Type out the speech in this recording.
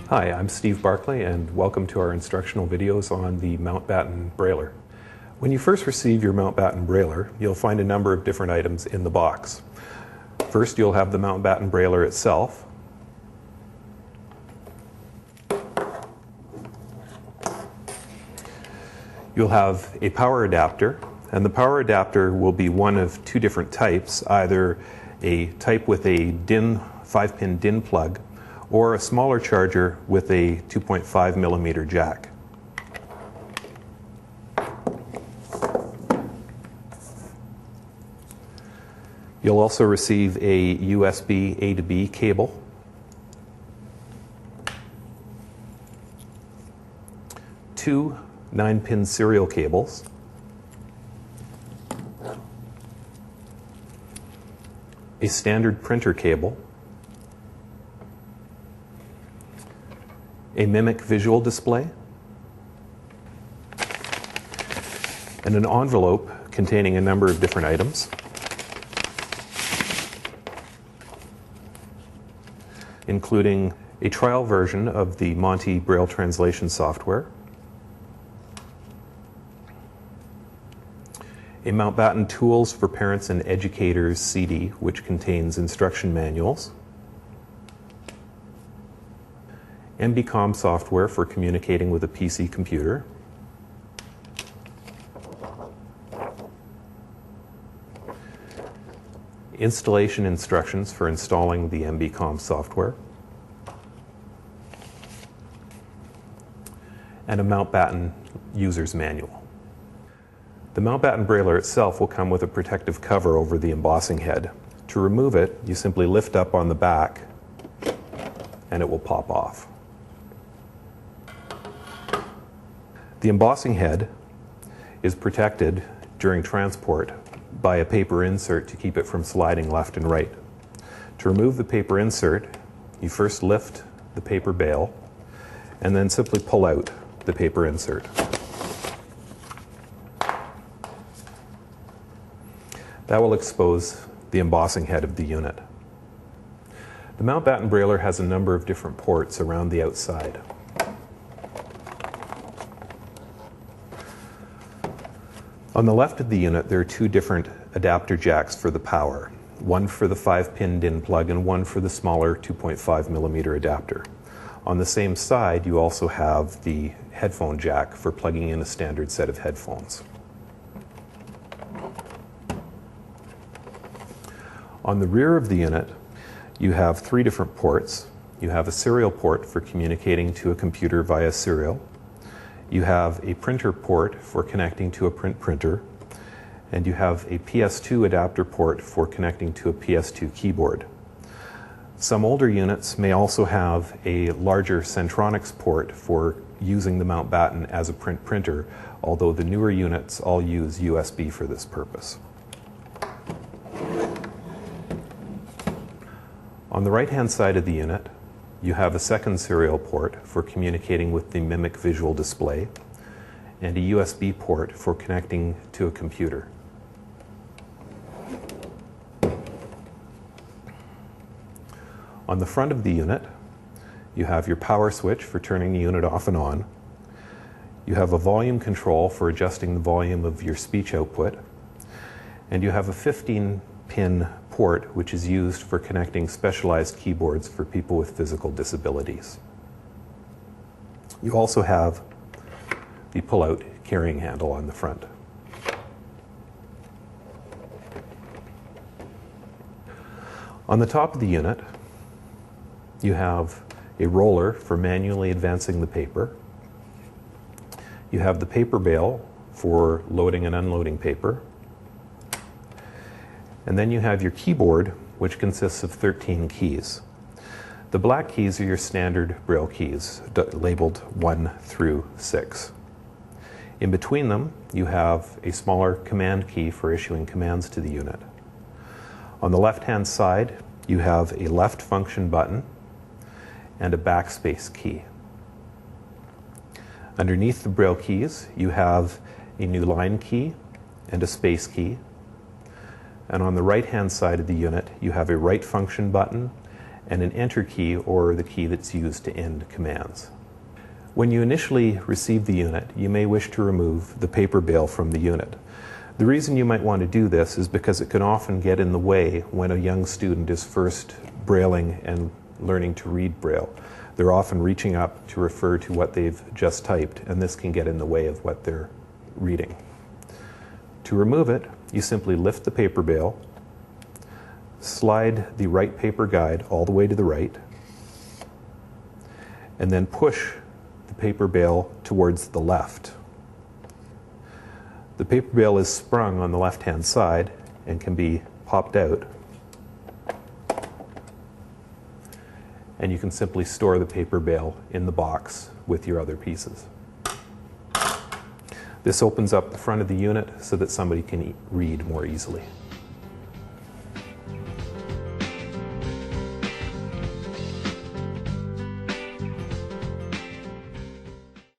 Hi, I'm Steve Barclay and welcome to our instructional videos on the Mountbatten Brailler. When you first receive your Mountbatten Brailler, you'll find a number of different items in the box. First, you'll have the Mountbatten Brailler itself. You'll have a power adapter, and the power adapter will be one of two different types, either a type with a DIN 5-pin DIN plug or a smaller charger with a 2.5 millimeter jack. You'll also receive a USB A to B cable, two 9-pin serial cables, a standard printer cable, a mimic visual display, and an envelope containing a number of different items, including a trial version of the Monty Braille translation software, a Mountbatten Tools for Parents and Educators CD, which contains instruction manuals, MBCOM software for communicating with a PC computer, installation instructions for installing the MBCOM software, and a Mountbatten user's manual. The Mountbatten Brailler itself will come with a protective cover over the embossing head. To remove it, you simply lift up on the back and it will pop off. The embossing head is protected during transport by a paper insert to keep it from sliding left and right. To remove the paper insert, you first lift the paper bail and then simply pull out the paper insert. That will expose the embossing head of the unit. The Mountbatten Brailler has a number of different ports around the outside. On the left of the unit, there are two different adapter jacks for the power, one for the 5-pin DIN plug and one for the smaller 2.5 millimeter adapter. On the same side, you also have the headphone jack for plugging in a standard set of headphones. On the rear of the unit, you have three different ports. You have a serial port for communicating to a computer via serial. You have a printer port for connecting to a print printer, and you have a PS2 adapter port for connecting to a PS2 keyboard. Some older units may also have a larger Centronics port for using the Mountbatten as a print printer, although the newer units all use USB for this purpose. On the right-hand side of the unit, you have a second serial port for communicating with the mimic visual display and a USB port for connecting to a computer. On the front of the unit, you have your power switch for turning the unit off and on. You have a volume control for adjusting the volume of your speech output. And you have a 15-pin port which is used for connecting specialized keyboards for people with physical disabilities. You also have the pull-out carrying handle on the front. On the top of the unit, you have a roller for manually advancing the paper. You have the paper bail for loading and unloading paper. And then you have your keyboard, which consists of 13 keys. The black keys are your standard Braille keys, labeled 1 through 6. In between them, you have a smaller command key for issuing commands to the unit. On the left-hand side, you have a left function button and a backspace key. Underneath the Braille keys, you have a new line key and a space key. And on the right-hand side of the unit, you have a right function button and an enter key, or the key that's used to end commands. When you initially receive the unit, you may wish to remove the paper bail from the unit. The reason you might want to do this is because it can often get in the way when a young student is first brailing and learning to read Braille. They're often reaching up to refer to what they've just typed, and this can get in the way of what they're reading. To remove it, you simply lift the paper bail, slide the right paper guide all the way to the right, and then push the paper bail towards the left. The paper bail is sprung on the left-hand side and can be popped out, and you can simply store the paper bail in the box with your other pieces. This opens up the front of the unit so that somebody can read more easily.